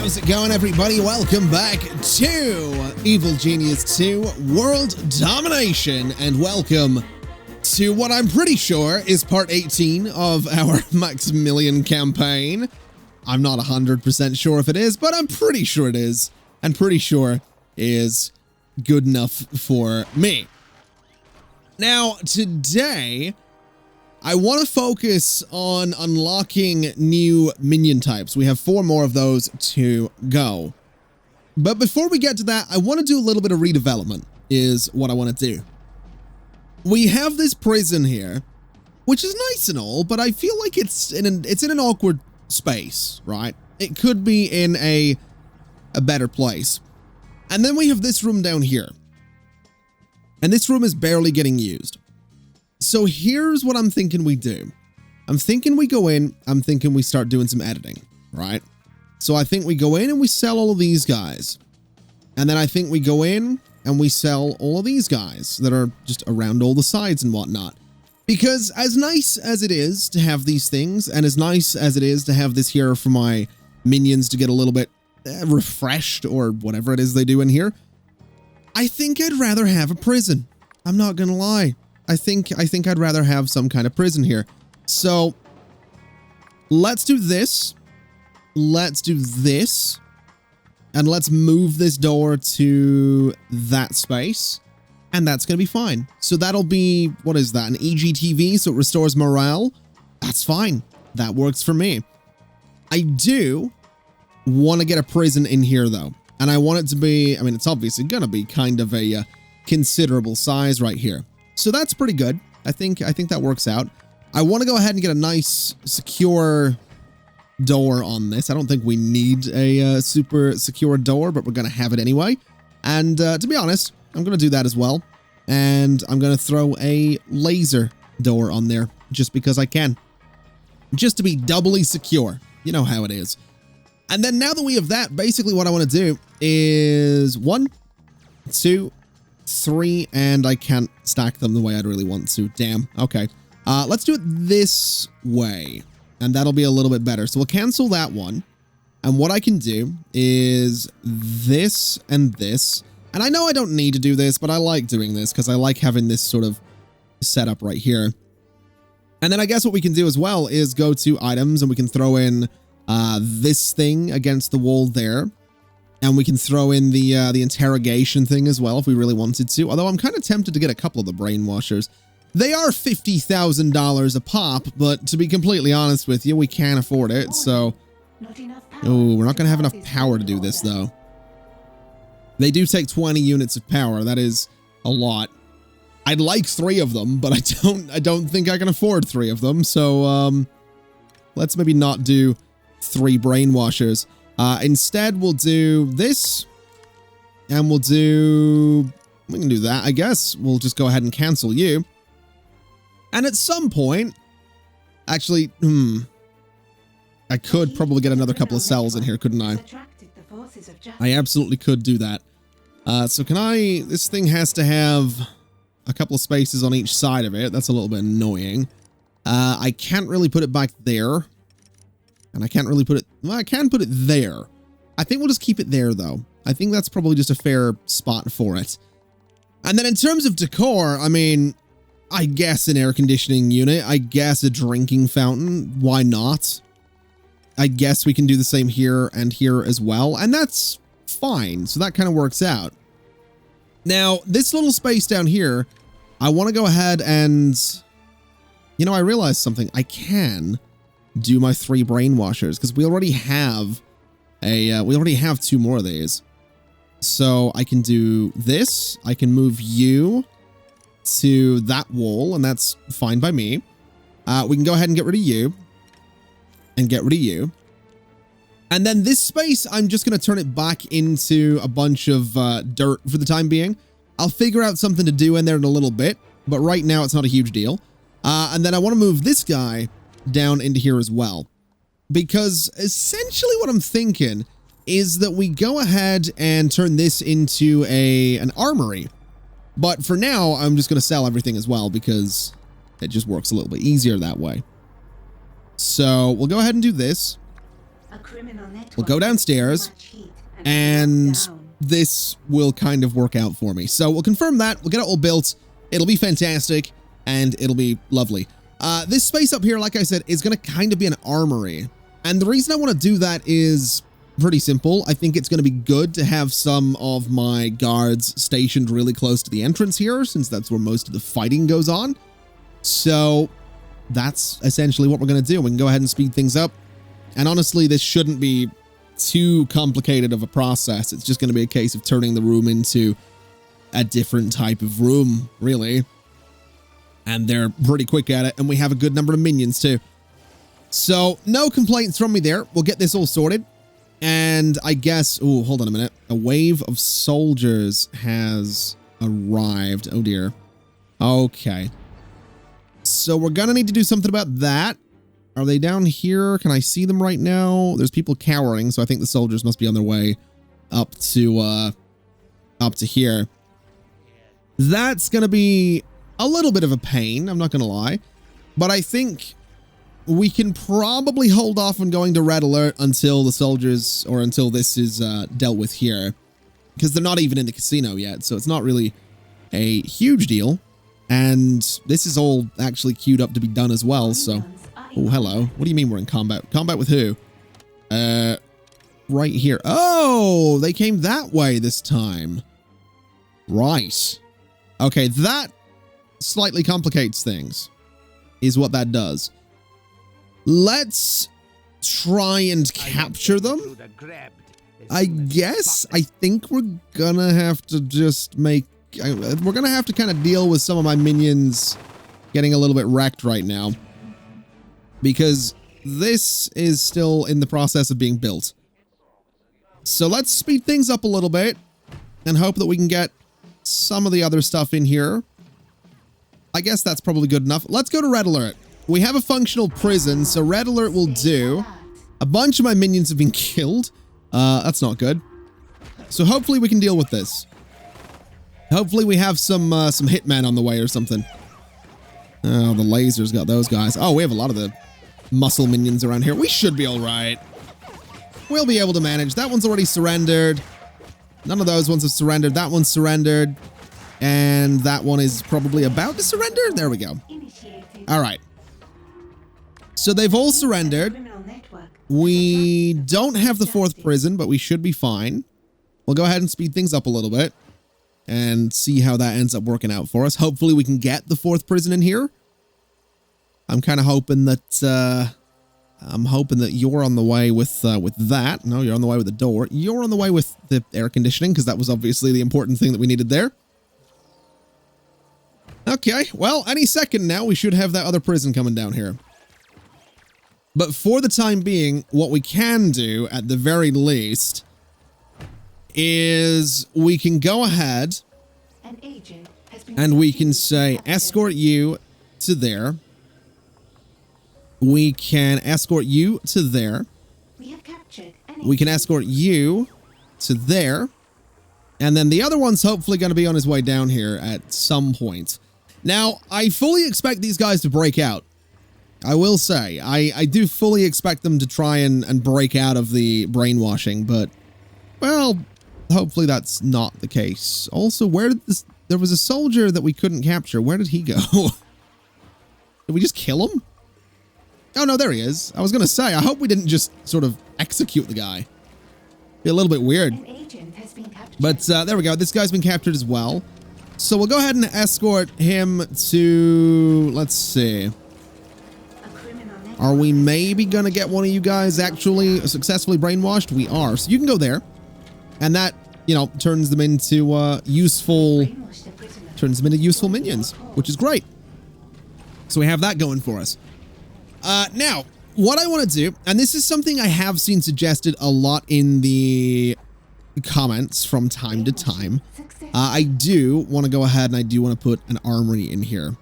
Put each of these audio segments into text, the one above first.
How's it going, everybody? Welcome back to Evil Genius 2 World Domination, and welcome to what I'm pretty sure is part 18 of our Maximilian campaign. I'm not 100% sure if it is, but I'm pretty sure it is, and pretty sure is good enough for me. Now, today, I want to focus on unlocking new minion types. We have 4 more of those to go. But before we get to that, I want to do a little bit of redevelopment, is what I want to do. We have this prison here, which is nice and all, but I feel like it's in an awkward space, right? It could be in a better place. And then we have this room down here. And this room is barely getting used. So here's what I'm thinking we do. I'm thinking we go in, I'm thinking we start doing some editing, right? So I think we go in and we sell all of these guys. And then I think we go in and we sell all of these guys that are just around all the sides and whatnot. Because as nice as it is to have these things, and as nice as it is to have this here for my minions to get a little bit refreshed or whatever it is they do in here, I think I'd rather have a prison. I'm not gonna lie. I think I'd rather have some kind of prison here. So let's do this. Let's do this. And let's move this door to that space. And that's going to be fine. So that'll be, what is that? An EGTV, so it restores morale. That's fine. That works for me. I do want to get a prison in here though. And I want it to be, I mean, it's obviously going to be kind of a considerable size right here. So that's pretty good. I think that works out. I want to go ahead and get a nice secure door on this. I don't think we need a super secure door, but we're going to have it anyway. And to be honest, I'm going to do that as well. And I'm going to throw a laser door on there just because I can. Just to be doubly secure. You know how it is. And then now that we have that, basically what I want to do is 1, 2, 3, and I can't stack them the way I'd really want to. Damn. Okay. Let's do it this way, and that'll be a little bit better. So we'll cancel that one. And what I can do is this and this. And I know I don't need to do this, but I like doing this because I like having this sort of setup right here. And then I guess what we can do as well is go to items, and we can throw in this thing against the wall there. And we can throw in the interrogation thing as well if we really wanted to. Although I'm kind of tempted to get a couple of the brainwashers. They are $50,000 a pop, but to be completely honest with you, we can't afford it. So, oh, we're not going to have enough power to do this though. They do take 20 units of power. That is a lot. I'd like 3 of them, but I don't think I can afford 3 of them. So, let's maybe not do 3 brainwashers. Instead, we'll do this, and we can do that, I guess. We'll just go ahead and cancel you. And at some point, actually, I could probably get another couple of cells in here, couldn't I? I absolutely could do that. So this thing has to have a couple of spaces on each side of it. That's a little bit annoying. I can't really put it back there. And I can't really put it, well, I can put it there. I think we'll just keep it there though. I think that's probably just a fair spot for it. And then in terms of decor, I mean, I guess an air conditioning unit, I guess a drinking fountain, why not? I guess we can do the same here and here as well, and that's fine. So that kind of works out. Now, this little space down here, I want to go ahead and, you know, I realized something. I can do my 3 brainwashers because we already have 2 more of these. So I can do this. I can move you to that wall, and that's fine by me. We can go ahead and get rid of you and get rid of you. And then this space, I'm just going to turn it back into a bunch of dirt for the time being. I'll figure out something to do in there in a little bit, but right now it's not a huge deal. And then I want to move this guy down into here as well, because essentially what I'm thinking is that we go ahead and turn this into an armory. But for now, I'm just going to sell everything as well because it just works a little bit easier that way. So we'll go ahead and do this. We'll go downstairs, and this will kind of work out for me. So we'll confirm that. We'll get it all built. It'll be fantastic, and it'll be lovely. This space up here, like I said, is going to kind of be an armory. And the reason I want to do that is pretty simple. I think it's going to be good to have some of my guards stationed really close to the entrance here, since that's where most of the fighting goes on. So that's essentially what we're going to do. We can go ahead and speed things up. And honestly, this shouldn't be too complicated of a process. It's just going to be a case of turning the room into a different type of room, really. And they're pretty quick at it, and we have a good number of minions too. So no complaints from me there. We'll get this all sorted. And I guess, oh, hold on a minute. A wave of soldiers has arrived. Oh dear. Okay. So we're gonna need to do something about that. Are they down here? Can I see them right now? There's people cowering, so I think the soldiers must be on their way up to here. That's gonna be a little bit of a pain, I'm not gonna lie. But I think we can probably hold off on going to red alert until the soldiers, or until this is dealt with here. Because they're not even in the casino yet, so it's not really a huge deal. And this is all actually queued up to be done as well, so... Oh, hello. What do you mean we're in combat? Combat with who? Right here. Oh, they came that way this time. Right. Okay, that slightly complicates things, is what that does. Let's try and capture them. I guess. I think we're gonna have to just make... We're gonna have to kind of deal with some of my minions getting a little bit wrecked right now, because this is still in the process of being built. So let's speed things up a little bit and hope that we can get some of the other stuff in here. I guess that's probably good enough. Let's go to red alert. We have a functional prison, so red alert will do. A bunch of my minions have been killed. That's not good. So hopefully we can deal with this. Hopefully we have some hitmen on the way or something. Oh, the lasers got those guys. Oh, we have a lot of the muscle minions around here. We should be all right. We'll be able to manage. That one's already surrendered. None of those ones have surrendered. That one's surrendered. And that one is probably about to surrender. There we go. All right. So they've all surrendered. We don't have the fourth prison, but we should be fine. We'll go ahead and speed things up a little bit and see how that ends up working out for us. Hopefully we can get the fourth prison in here. I'm kind of hoping that you're on the way with that. No, you're on the way with the door. You're on the way with the air conditioning, because that was obviously the important thing that we needed there. Okay, well, any second now we should have that other prison coming down here. But for the time being, what we can do at the very least is we can go ahead and we can say escort you to there. We can escort you to there. We can escort you to there. And then the other one's hopefully going to be on his way down here at some point. Now, I fully expect these guys to break out. I will say, I do fully expect them to try and break out of the brainwashing, but, well, hopefully that's not the case. Also, where did this... There was a soldier that we couldn't capture. Where did he go? Did we just kill him? Oh, no, there he is. I was going to say, I hope we didn't just sort of execute the guy. Be a little bit weird. But there we go. This guy's been captured as well. So we'll go ahead and escort him to... Let's see. Are we maybe going to get one of you guys actually successfully brainwashed? We are. So you can go there. And that, you know, turns them into useful minions, which is great. So we have that going for us. Now, what I want to do, and this is something I have seen suggested a lot in the comments from time to time. I do want to go ahead and I do want to put an armory in here.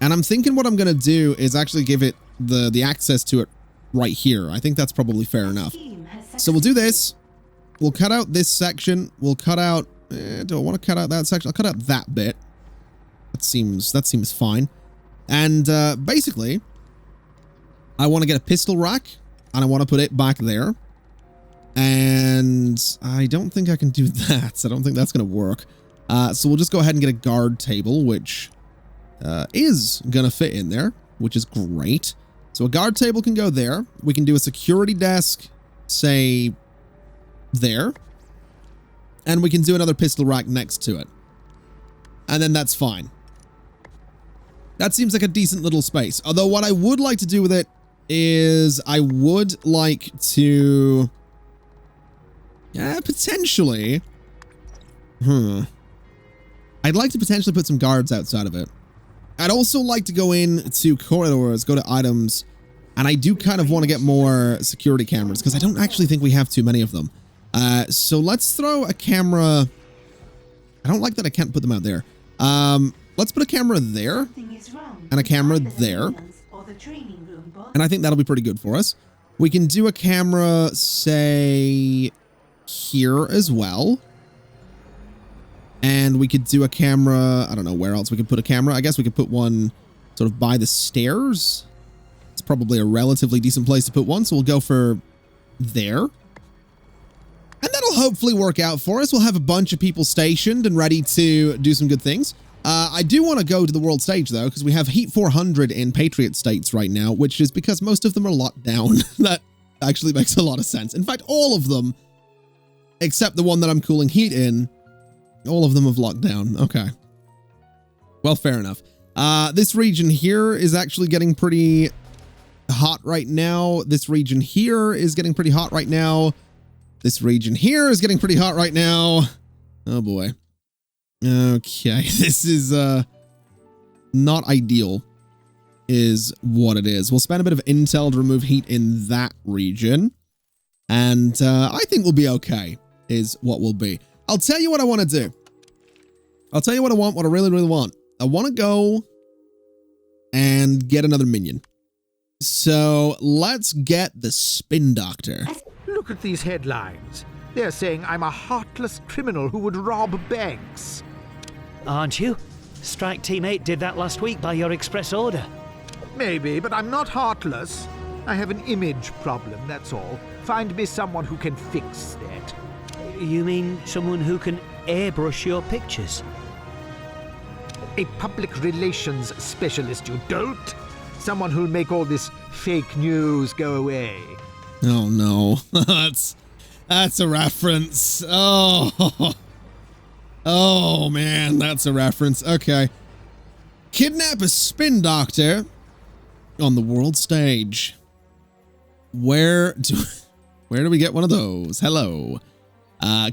And I'm thinking what I'm going to do is actually give it the access to it right here. I think that's probably fair enough. So we'll do this. We'll cut out this section. We'll cut out... do I want to cut out that section? I'll cut out that bit. That seems fine. And basically, I want to get a pistol rack and I want to put it back there. And I don't think I can do that. I don't think that's going to work. So we'll just go ahead and get a guard table, which is going to fit in there, which is great. So a guard table can go there. We can do a security desk, say, there. And we can do another pistol rack next to it. And then that's fine. That seems like a decent little space. Although what I would like to do with it is I would like to... yeah, potentially. I'd like to potentially put some guards outside of it. I'd also like to go into corridors, go to items, and I do kind of want to get more security cameras because I don't actually think we have too many of them. So let's throw a camera. I don't like that I can't put them out there. Let's put a camera there and a camera there. And I think that'll be pretty good for us. We can do a camera, say, here as well. And we could do a camera, I don't know where else we could put a camera. I guess we could put one sort of by the stairs. It's probably a relatively decent place to put one, so we'll go for there. And that'll hopefully work out for us. We'll have a bunch of people stationed and ready to do some good things. I do want to go to the world stage, though, because we have Heat 400 in Patriot states right now, which is because most of them are locked down. That actually makes a lot of sense. In fact, all of them, except the one that I'm cooling heat in, all of them have locked down. Okay. Well, fair enough. This region here is actually getting pretty hot right now. This region here is getting pretty hot right now. This region here is getting pretty hot right now. Oh, boy. Okay. This is not ideal is what it is. We'll spend a bit of intel to remove heat in that region. And I think we'll be okay is what we'll be. I'll tell you what I want to do. I'll tell you what I want, what I really, really want. I want to go and get another minion. So let's get the Spin Doctor. Look at these headlines. They're saying I'm a heartless criminal who would rob banks. Aren't you? Strike Team 8 did that last week by your express order. Maybe, but I'm not heartless. I have an image problem, that's all. Find me someone who can fix that. You mean someone who can airbrush your pictures? A public relations specialist, you dolt. Someone who'll make all this fake news go away. Oh, no. That's a reference. Oh. Oh, man, that's a reference. Okay. Kidnap a Spin Doctor on the world stage. Where do we get one of those? Hello.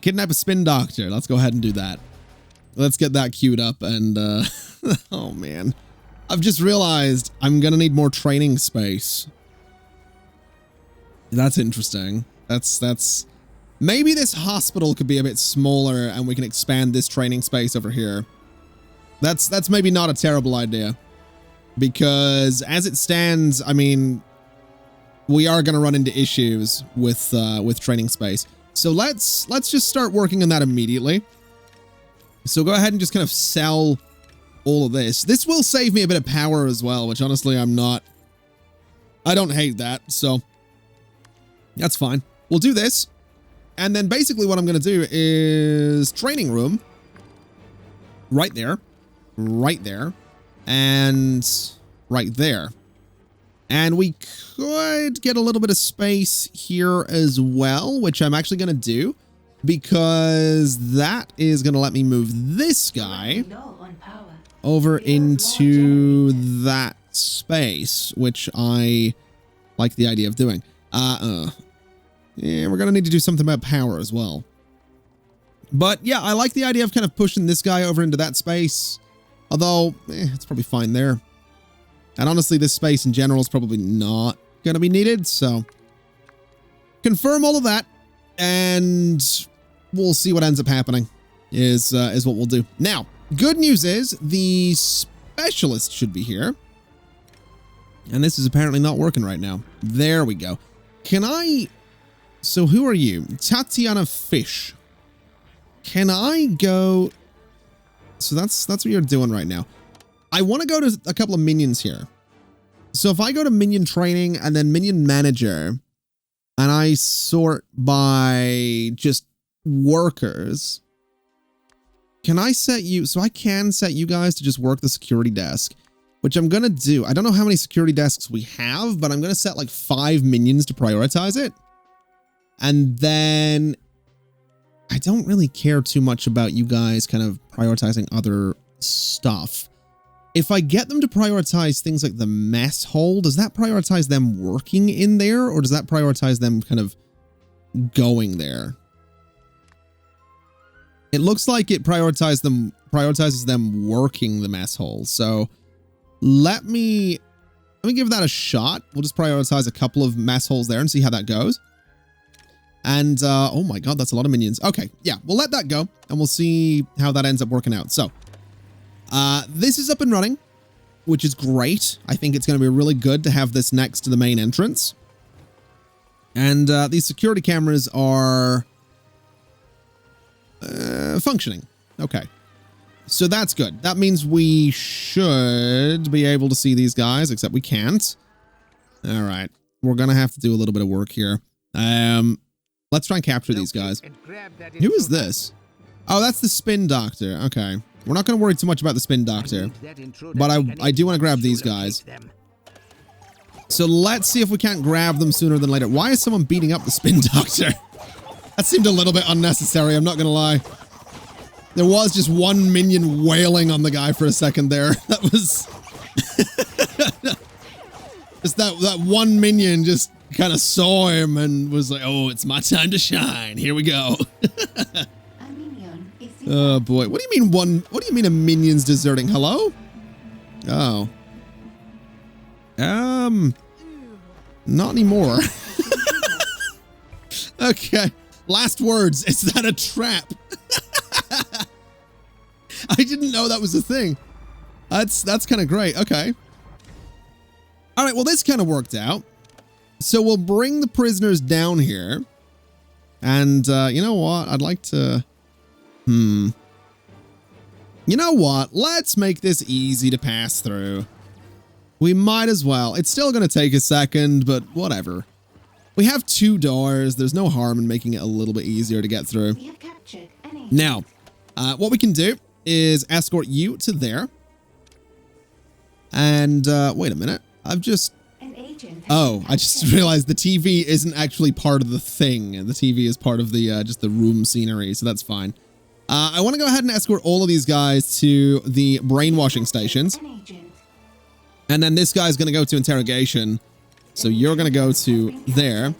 Kidnap a Spin Doctor. Let's go ahead and do that. Let's get that queued up and, oh, man. I've just realized I'm going to need more training space. That's interesting. That's... Maybe this hospital could be a bit smaller and we can expand this training space over here. That's maybe not a terrible idea. Because as it stands, I mean, we are going to run into issues with training space. So let's just start working on that immediately. So go ahead and just kind of sell all of this. This will save me a bit of power as well, which honestly I don't hate that, so that's fine. We'll do this. And then basically what I'm going to do is training room right there, and right there. And we could get a little bit of space here as well, which I'm actually going to do because that is going to let me move this guy over into that space, which I like the idea of doing. Yeah, we're going to need to do something about power as well. But yeah, I like the idea of kind of pushing this guy over into that space. Although, it's probably fine there. And honestly, this space in general is probably not going to be needed. So confirm all of that and we'll see what ends up happening is what we'll do. Now, good news is the specialist should be here. And this is apparently not working right now. There we go. Can I... So who are you? Tatiana Fish. Can I go... So that's what you're doing right now. I want to go to a couple of minions here. So if I go to minion training and then minion manager, and I sort by just workers, can I set you, so I can set you guys to just work the security desk, which I'm going to do. I don't know how many security desks we have, but I'm going to set like 5 minions to prioritize it. And then I don't really care too much about you guys kind of prioritizing other stuff. If I get them to prioritize things like the mess hall, does that prioritize them working in there, or does that prioritize them kind of going there? It looks like it prioritizes them working the mess hall. So let me give that a shot. We'll just prioritize a couple of mess holes there and see how that goes. And, oh my God, that's a lot of minions. Okay, yeah, we'll let that go and we'll see how that ends up working out. So, this is up and running, which is great. I think it's going to be really good to have this next to the main entrance. And, these security cameras are, functioning. Okay. So that's good. That means we should be able to see these guys, except we can't. All right. We're going to have to do a little bit of work here. Let's try and capture these guys. Who is this? Oh, that's the spin doctor. Okay. We're not going to worry too much about the spin doctor, but I do want to grab these guys. So let's see if we can't grab them sooner than later. Why is someone beating up the spin doctor? That seemed a little bit unnecessary. I'm not going to lie. There was just one minion wailing on the guy for a second there. That was just that one minion just kind of saw him and was like, "Oh, it's my time to shine. Here we go." Oh boy, what do you mean what do you mean a minion's deserting? Hello? Oh. Not anymore. Okay. Last words. Is that a trap? I didn't know that was a thing. That's kind of great. Okay. All right. Well, this kind of worked out. So we'll bring the prisoners down here. And you know what? I'd like to... You know what? Let's make this easy to pass through. We might as well. It's still going to take a second, but whatever. We have 2 doors. There's no harm in making it a little bit easier to get through. Now, what we can do is escort you to there. And wait a minute. I've just... Oh, I just realized the TV isn't actually part of the thing. The TV is part of the just the room scenery, so that's fine. I want to go ahead and escort all of these guys to the brainwashing stations. And then this guy's going to go to interrogation. So you're going to go to there.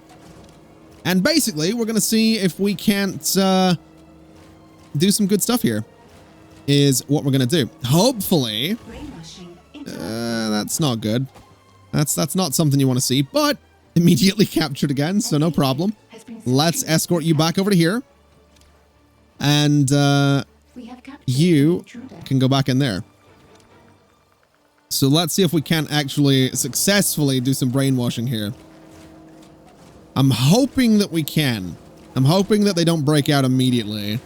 And basically, we're going to see if we can't do some good stuff here. Is what we're going to do. Hopefully. That's not good. That's not something you want to see, but immediately captured again, so no problem. Let's escort you back over to here. And you can go back in there. So let's see if we can actually successfully do some brainwashing here. I'm hoping that we can. I'm hoping that they don't break out immediately.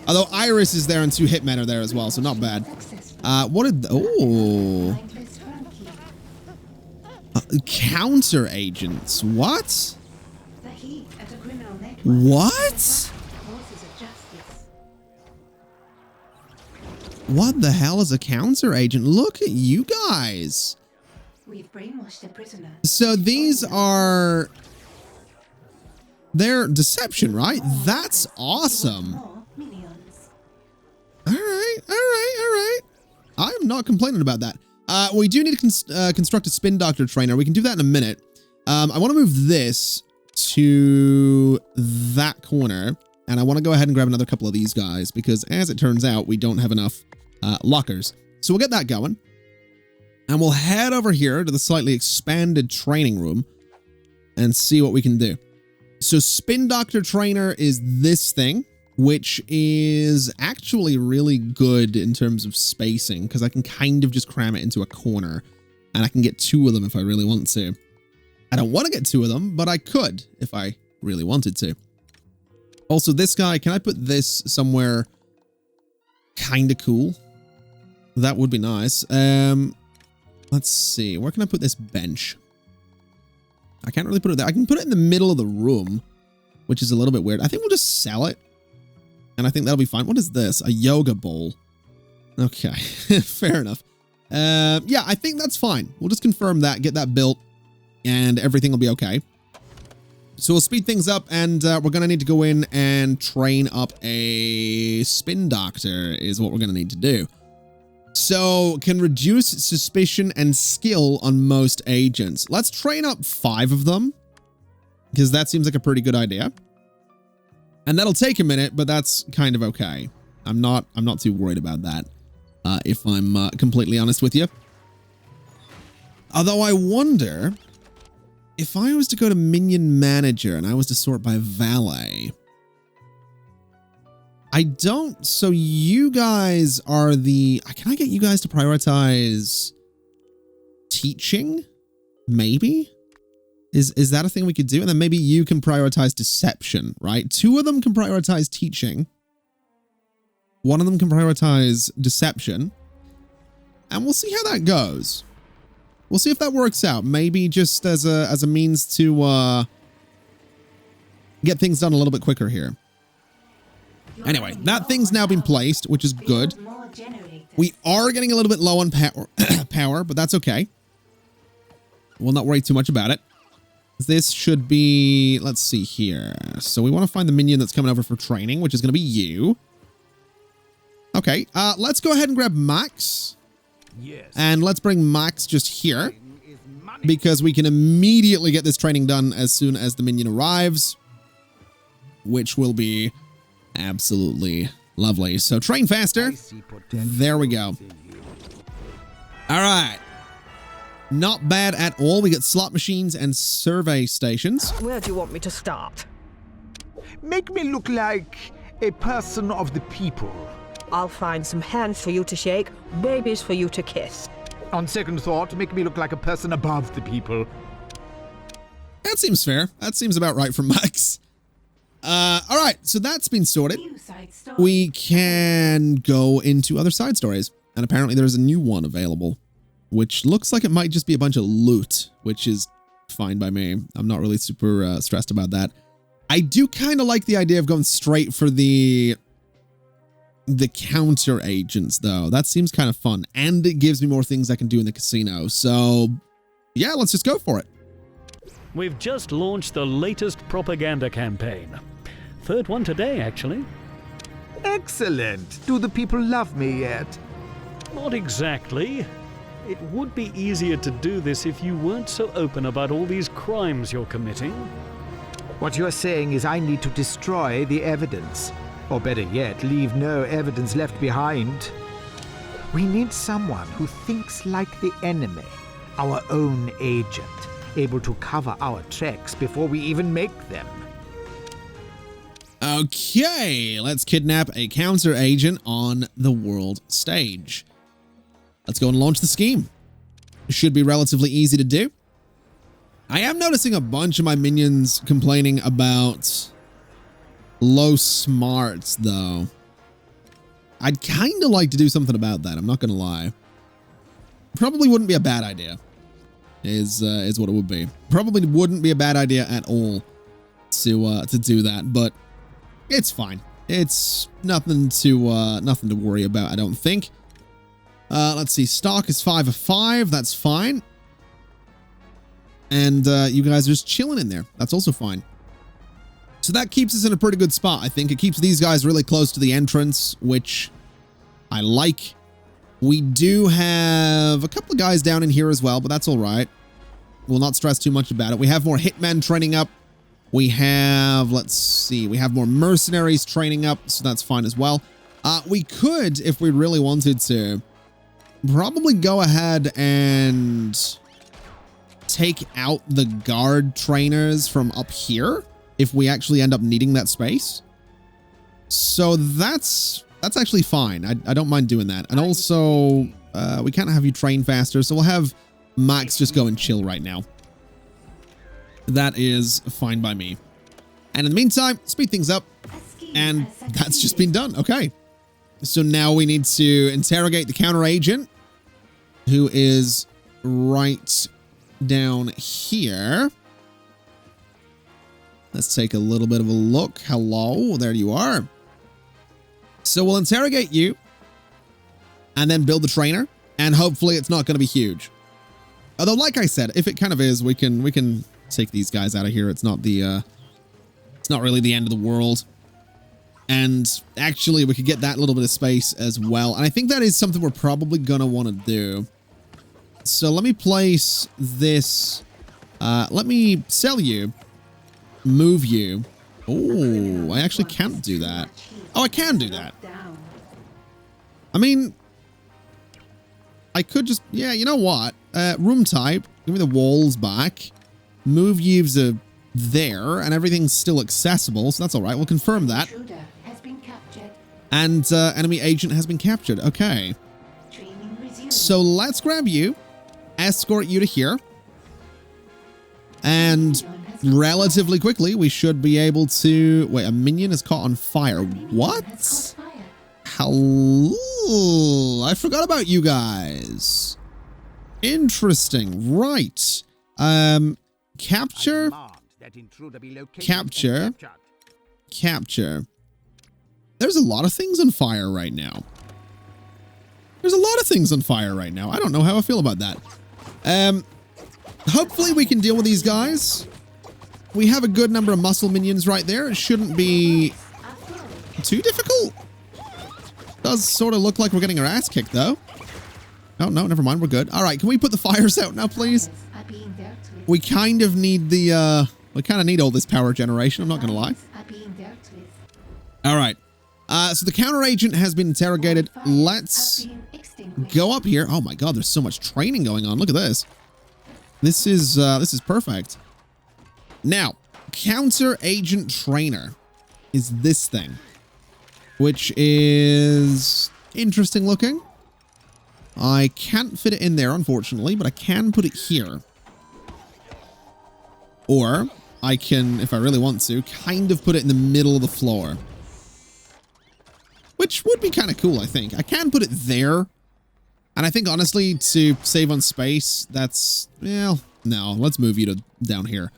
Although Iris is there and 2 hitmen are there as well, so not bad. What did... Oh... counter agents. What? What? What the hell is a counter agent? Look at you guys. We've brainwashed a prisoner. So these are... They're deception, right? That's awesome. All right. I'm not complaining about that. We do need to construct a spin doctor trainer. We can do that in a minute. I want to move this to that corner. And I want to go ahead and grab another couple of these guys because as it turns out, we don't have enough lockers. So we'll get that going. And we'll head over here to the slightly expanded training room and see what we can do. So spin doctor trainer is this thing, which is actually really good in terms of spacing because I can kind of just cram it into a corner and I can get 2 of them if I really want to. I don't want to get 2 of them, but I could if I really wanted to. Also, this guy, can I put this somewhere kind of cool? That would be nice. Let's see. Where can I put this bench? I can't really put it there. I can put it in the middle of the room, which is a little bit weird. I think we'll just sell it. And I think that'll be fine. What is this? A yoga bowl. Okay, fair enough. Yeah, I think that's fine. We'll just confirm that, get that built, and everything will be okay. So we'll speed things up, and we're going to need to go in and train up a spin doctor is what we're going to need to do. So can reduce suspicion and skill on most agents. Let's train up 5 of them, because that seems like a pretty good idea. And that'll take a minute, but that's kind of okay. I'm not too worried about that, if I'm completely honest with you. Although I wonder if I was to go to minion manager and I was to sort by valet. I don't. So you guys are the. Can I get you guys to prioritize teaching? Maybe. Is that a thing we could do? And then maybe you can prioritize deception, right? 2 of them can prioritize teaching. 1 of them can prioritize deception. And we'll see how that goes. We'll see if that works out. Maybe just as a means to get things done a little bit quicker here. Anyway, that thing's now been placed, which is good. We are getting a little bit low on power, but that's okay. We'll not worry too much about it. This should be, let's see here. So we want to find the minion that's coming over for training, which is going to be you. Okay, let's go ahead and grab Max. Yes. And let's bring Max just here, because we can immediately get this training done as soon as the minion arrives, which will be absolutely lovely. So train faster. There we go. All right. Not bad at all. We got slot machines and survey stations. Where do you want me to start? Make me look like a person of the people. I'll find some hands for you to shake, babies for you to kiss. On second thought, make me look like a person above the people. That seems fair. That seems about right for Max. All right, so that's been sorted. We can go into other side stories. And apparently there's a new one available, which looks like it might just be a bunch of loot, which is fine by me. I'm not really super stressed about that. I do kind of like the idea of going straight for the counter agents, though. That seems kind of fun, and it gives me more things I can do in the casino. So yeah, let's just go for it. We've just launched the latest propaganda campaign. 3rd one today, actually. Excellent. Do the people love me yet? Not exactly. It would be easier to do this if you weren't so open about all these crimes you're committing. What you're saying is I need to destroy the evidence. Or better yet, leave no evidence left behind. We need someone who thinks like the enemy, our own agent, able to cover our tracks before we even make them. Okay, let's kidnap a counter agent on the world stage. Let's go and launch the scheme. Should be relatively easy to do. I am noticing a bunch of my minions complaining about low smarts, though. I'd kind of like to do something about that. I'm not going to lie. Probably wouldn't be a bad idea, is what it would be. Probably wouldn't be a bad idea at all to do that, but it's fine. It's nothing to worry about, I don't think. Let's see. Stock is 5 of 5. That's fine. And you guys are just chilling in there. That's also fine. So that keeps us in a pretty good spot, I think. It keeps these guys really close to the entrance, which I like. We do have a couple of guys down in here as well, but that's all right. We'll not stress too much about it. We have more hitmen training up. We have, let's see, we have more mercenaries training up, so that's fine as well. We could, if we really wanted to, probably go ahead and take out the guard trainers from up here if we actually end up needing that space. So that's actually fine. I don't mind doing that. And also, we can't have you train faster, so we'll have Max just go and chill right now. That is fine by me. And in the meantime, speed things up. And that's just been done. Okay. So now we need to interrogate the counter agent, who is right down here. Let's take a little bit of a look. Hello, there you are. So we'll interrogate you and then build the trainer, and hopefully it's not going to be huge. Although, like I said, if it kind of is, we can take these guys out of here. It's not really the end of the world. And actually, we could get that little bit of space as well. And I think that is something we're probably going to want to do. So let me place this. Let me sell you. Move you. Oh, I actually can't do that. Oh, I can do that. I mean, I could just, yeah, you know what? Room type, give me the walls back. Move you's there, and everything's still accessible, so that's all right. We'll confirm that. And enemy agent has been captured. Okay. So let's grab you, escort you to here, and relatively quickly we should be able to... Wait, a minion is caught on fire. What? Hello? I forgot about you guys. Interesting. Right. Capture. Capture. Capture. There's a lot of things on fire right now. There's a lot of things on fire right now. I don't know how I feel about that. Hopefully we can deal with these guys. We have a good number of muscle minions right there. It shouldn't be too difficult. Does sort of look like we're getting our ass kicked, though. Oh, no, never mind. We're good. All right, can we put the fires out now, please? We kind of need the, we kind of need all this power generation. I'm not going to lie. All right. So the counter agent has been interrogated. Let's go up here. Oh my God, there's so much training going on. Look at this. This is perfect. Now, counter agent trainer is this thing, which is interesting looking. I can't fit it in there, unfortunately, but I can put it here. Or I can, if I really want to, kind of put it in the middle of the floor. Which would be kind of cool, I think. I can put it there. And I think, honestly, to save on space, that's... Well, no. Let's move you to down here.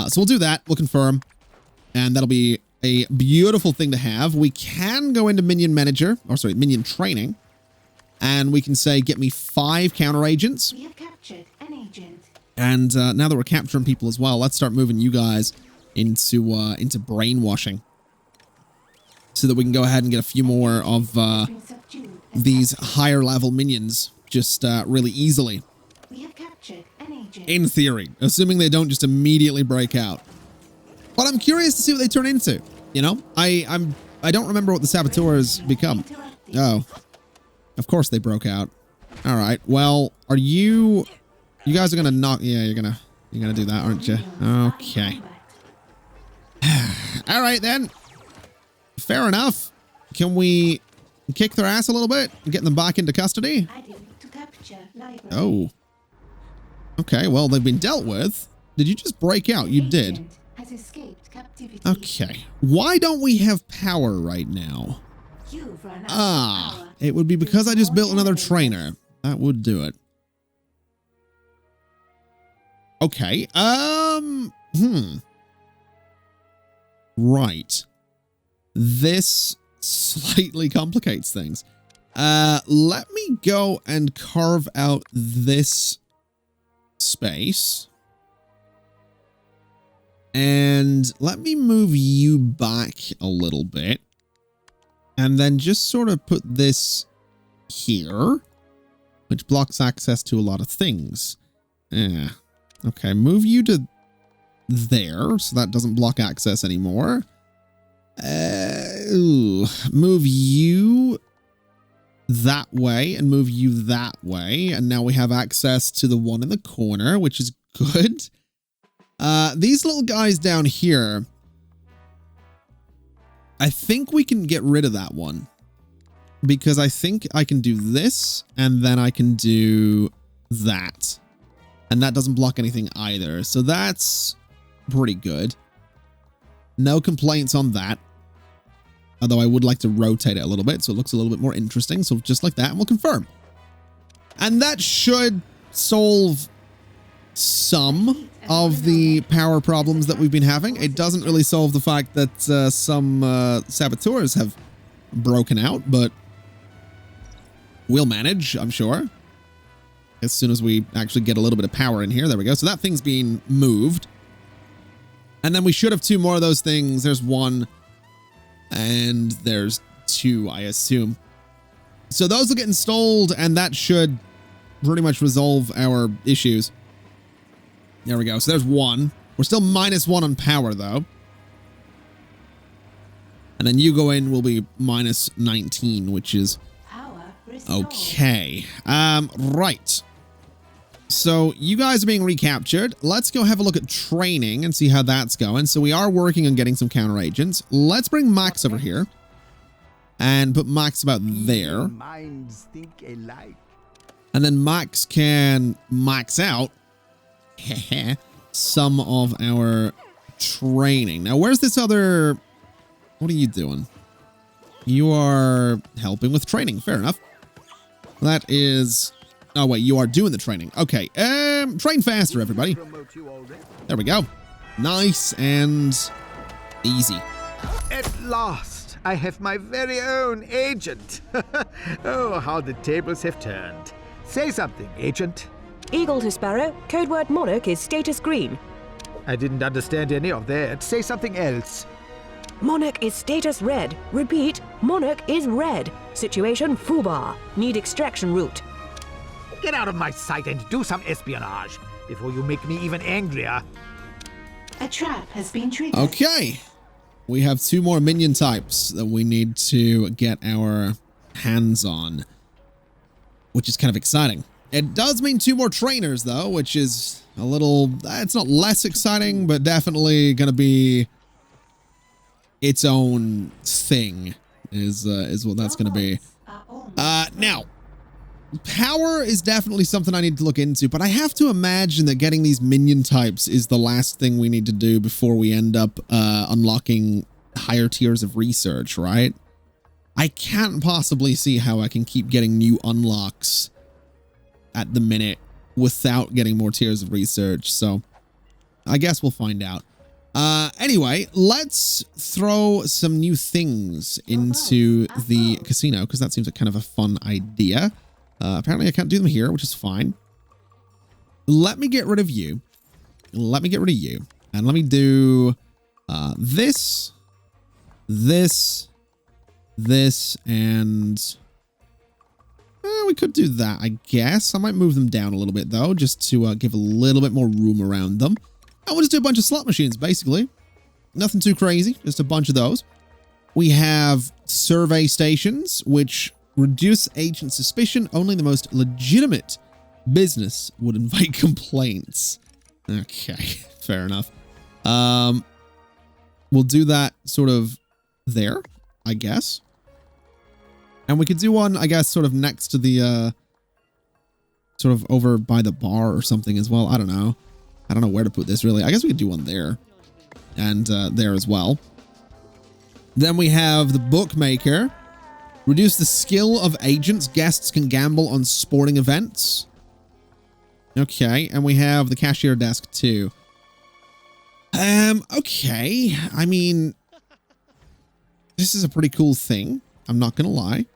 So we'll do that. We'll confirm. And that'll be a beautiful thing to have. We can go into minion manager. Or, sorry, minion training. And we can say, get me 5 counter agents. We have captured an agent. And now that we're capturing people as well, let's start moving you guys into brainwashing. So that we can go ahead and get a few more of these higher level minions just really easily. We have captured an agent. In theory, assuming they don't just immediately break out. But I'm curious to see what they turn into. You know, I don't remember what the saboteurs become. Oh, of course they broke out. All right. Well, are you guys are gonna knock? Yeah, you're gonna do that, aren't you? Okay. All right then. Fair enough. Can we kick their ass a little bit and get them back into custody? Oh. Okay, well, they've been dealt with. Did you just break out? You did. Okay. Why don't we have power right now? Ah, it would be because I just built another trainer. That would do it. Okay. Right. This slightly complicates things. Let me go and carve out this space. And let me move you back a little bit. And then just sort of put this here, which blocks access to a lot of things. Yeah. Okay, move you to there, so that doesn't block access anymore. Move you that way and move you that way. And now we have access to the one in the corner, which is good. These little guys down here, I think we can get rid of that one because I think I can do this and then I can do that. And that doesn't block anything either. So that's pretty good. No complaints on that. Although I would like to rotate it a little bit so it looks a little bit more interesting. So just like that, and we'll confirm. And that should solve some of the power problems that we've been having. It doesn't really solve the fact that some saboteurs have broken out, but we'll manage, I'm sure. As soon as we actually get a little bit of power in here. There we go. So that thing's being moved. And then we should have 2 more of those things. There's 1 and there's 2, I assume. So those will get installed and that should pretty much resolve our issues. There we go. So there's 1. We're still -1 on power though. And then you go in will be -19, which is Power restored. okay. Right. So you guys are being recaptured. Let's go have a look at training and see how that's going. So we are working on getting some counter agents. Let's bring Max over here and put Max about there. Minds think alike. And then Max can max out some of our training. Now, where's this other... What are you doing? You are helping with training. Fair enough. That is... Oh, wait, you are doing the training. Okay, train faster, everybody. There we go. Nice and easy. At last, I have my very own agent. Oh, how the tables have turned. Say something, agent. Eagle to Sparrow, code word Monarch is status green. I didn't understand any of that. Say something else. Monarch is status red. Repeat, Monarch is red. Situation foobar. Need extraction route. Get out of my sight and do some espionage before you make me even angrier. A trap has been triggered. Okay. We have 2 more minion types that we need to get our hands on, which is kind of exciting. It does mean 2 more trainers, though, which is a little... It's not less exciting, but definitely going to be its own thing, is what that's going to be. Now, power is definitely something I need to look into, but I have to imagine that getting these minion types is the last thing we need to do before we end up unlocking higher tiers of research, right? I can't possibly see how I can keep getting new unlocks at the minute without getting more tiers of research, so I guess we'll find out. Anyway, let's throw some new things into the casino, because that seems like kind of a fun idea. Apparently I can't do them here, which is fine. Let me get rid of you. Let me get rid of you. And let me do this, and we could do that, I guess. I might move them down a little bit, though, just to give a little bit more room around them. And we'll just do a bunch of slot machines, basically. Nothing too crazy, just a bunch of those. We have survey stations, which reduce agent suspicion. Only the most legitimate business would invite complaints. Okay, fair enough. We'll do that sort of there, I guess. And we could do one, I guess, sort of next to the, sort of over by the bar or something as well. I don't know. I don't know where to put this, really. I guess we could do one there and there as well. Then we have the bookmaker. Reduce the skill of agents. Guests can gamble on sporting events. Okay, and we have the cashier desk too. Okay. I mean, this is a pretty cool thing. I'm not gonna lie.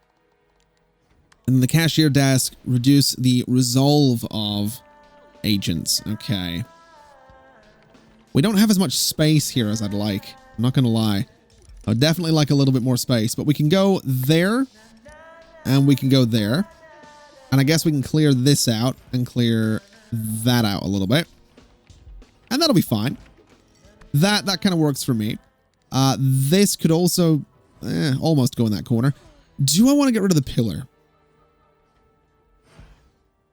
And the cashier desk, reduce the resolve of agents. Okay. We don't have as much space here as I'd like. I'm not gonna lie. I would definitely like a little bit more space, but we can go there and we can go there. And I guess we can clear this out and clear that out a little bit. And that'll be fine. That kind of works for me. This could also almost go in that corner. Do I want to get rid of the pillar?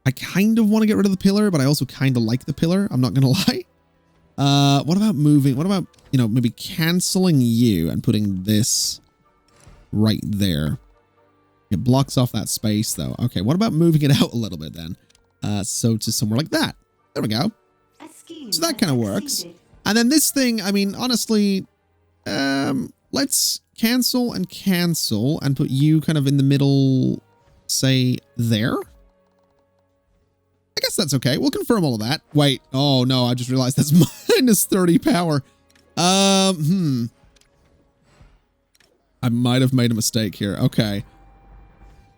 I kind of want to get rid of the pillar, but I also kind of like the pillar. I'm not going to lie. What about moving? What about, you know, maybe canceling you and putting this right there? It blocks off that space, though. Okay, what about moving it out a little bit then? So to somewhere like that. There we go. So that kind of works. And then this thing, I mean, honestly, let's cancel and put you kind of in the middle, say there. I guess that's okay. We'll confirm all of that. Wait. Oh, no. I just realized that's minus 30 power. I might have made a mistake here. Okay.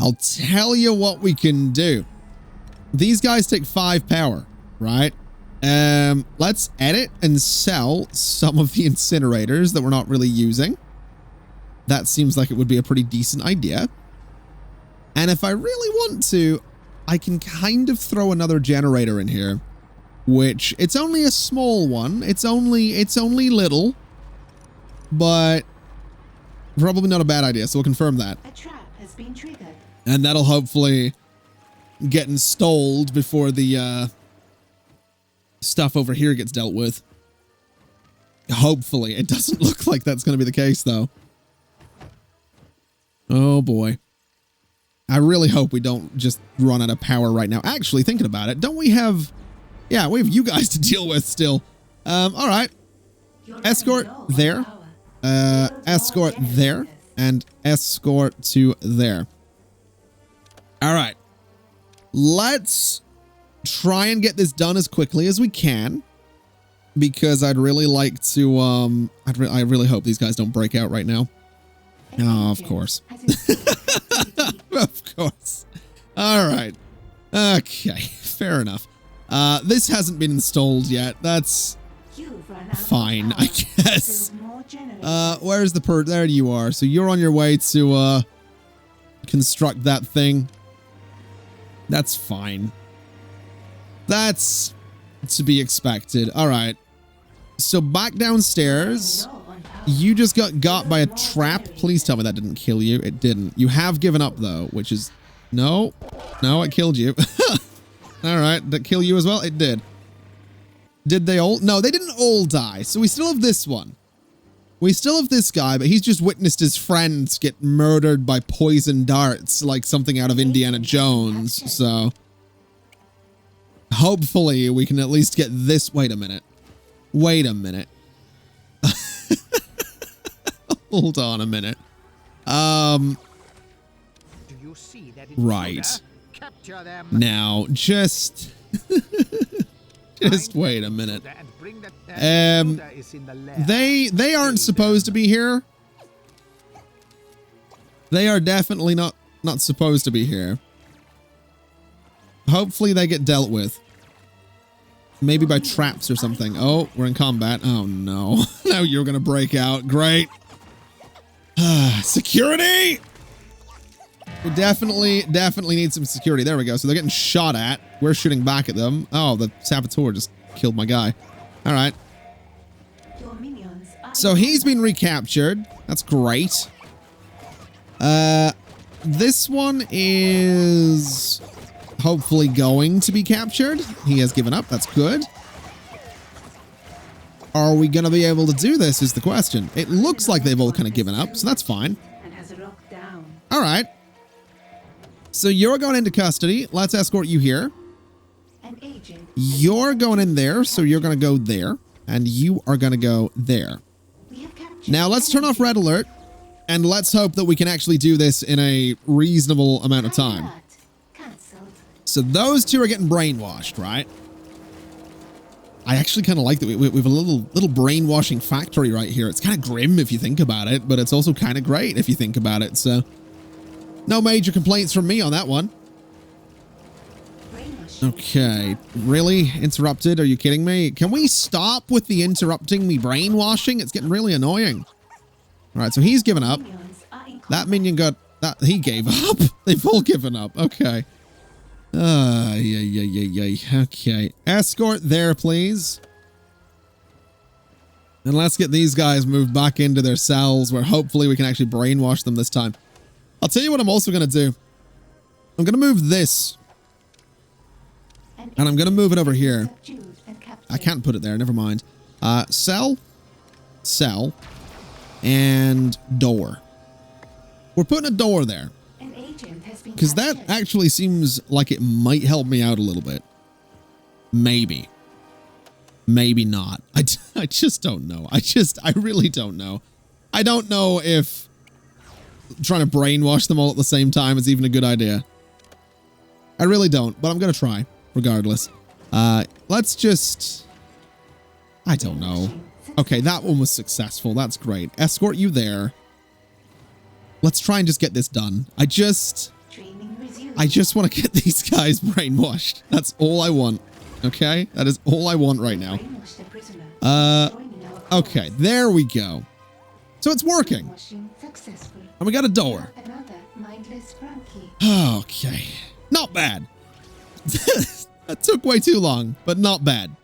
I'll tell you what we can do. These guys take 5 power, right? Let's edit and sell some of the incinerators that we're not really using. That seems like it would be a pretty decent idea. And if I really want to, I can kind of throw another generator in here, which it's only a small one. It's only little, but probably not a bad idea. So we'll confirm that. A trap has been triggered. And that'll hopefully get installed before the stuff over here gets dealt with. Hopefully. It doesn't look like that's going to be the case, though. Oh, boy. I really hope we don't just run out of power right now. Actually, thinking about it, don't we have... Yeah, we have you guys to deal with still. All right. Escort there. Escort there. And escort to there. All right. Let's try and get this done as quickly as we can. Because I'd really like to... I really hope these guys don't break out right now. Oh, of course. Of course. All right. Okay, fair enough. This hasn't been installed yet. That's fine, I guess. Where's the there you are. So you're on your way to construct that thing. That's fine. That's to be expected. All right. So back downstairs. You just got by a trap. Please tell me that didn't kill you. It didn't. You have given up, though, which is... No. No, it killed you. All right. Did it kill you as well? It did. Did they all... No, they didn't all die. So we still have this one. We still have this guy, but he's just witnessed his friends get murdered by poison darts, like something out of Indiana Jones. So... hopefully we can at least get this... Wait a minute. Wait a minute. Hold on a minute. Do you see that right. Capture them. Now, just wait a minute. They aren't supposed to be here. They are definitely not supposed to be here. Hopefully they get dealt with. Maybe by traps or something. Oh, we're in combat. Oh no. Now you're gonna break out. Great. Security! We definitely need some security. There we go. So they're getting shot at. We're shooting back at them. Oh, the saboteur just killed my guy. All right. So he's been recaptured. That's great. This one is hopefully going to be captured. He has given up. That's good. Are we going to be able to do this is the question. It looks like they've all kind of given up, so that's fine. All right. So you're going into custody. Let's escort you here. You're going in there, so you're going to go there. And you are going to go there. Now, let's turn off red alert. And let's hope that we can actually do this in a reasonable amount of time. So those two are getting brainwashed, right? I actually kind of like that we have a little brainwashing factory right here. It's kind of grim if you think about it, but it's also kind of great if you think about it. So no major complaints from me on that one. Okay, really? Interrupted? Are you kidding me? Can we stop with the interrupting me brainwashing? It's getting really annoying. All right, so he's given up. That minion got... he gave up. They've all given up. Okay. Okay. Escort there, please. And let's get these guys moved back into their cells where hopefully we can actually brainwash them this time. I'll tell you what I'm also going to do. I'm going to move this. And I'm going to move it over here. I can't put it there. Never mind. Cell. Cell. And door. We're putting a door there. Because that actually seems like it might help me out a little bit. Maybe. Maybe not. I just don't know. I really don't know. I don't know if trying to brainwash them all at the same time is even a good idea. I really don't, but I'm going to try. We're regardless. Let's just... I don't know. Okay, that one was successful. That's great. Escort you there. Let's try and just get this done. I just want to get these guys brainwashed. That's all I want. Okay? That is all I want right now. Okay, there we go. So it's working. And we got a door. Okay. Not bad. That took way too long, but not bad.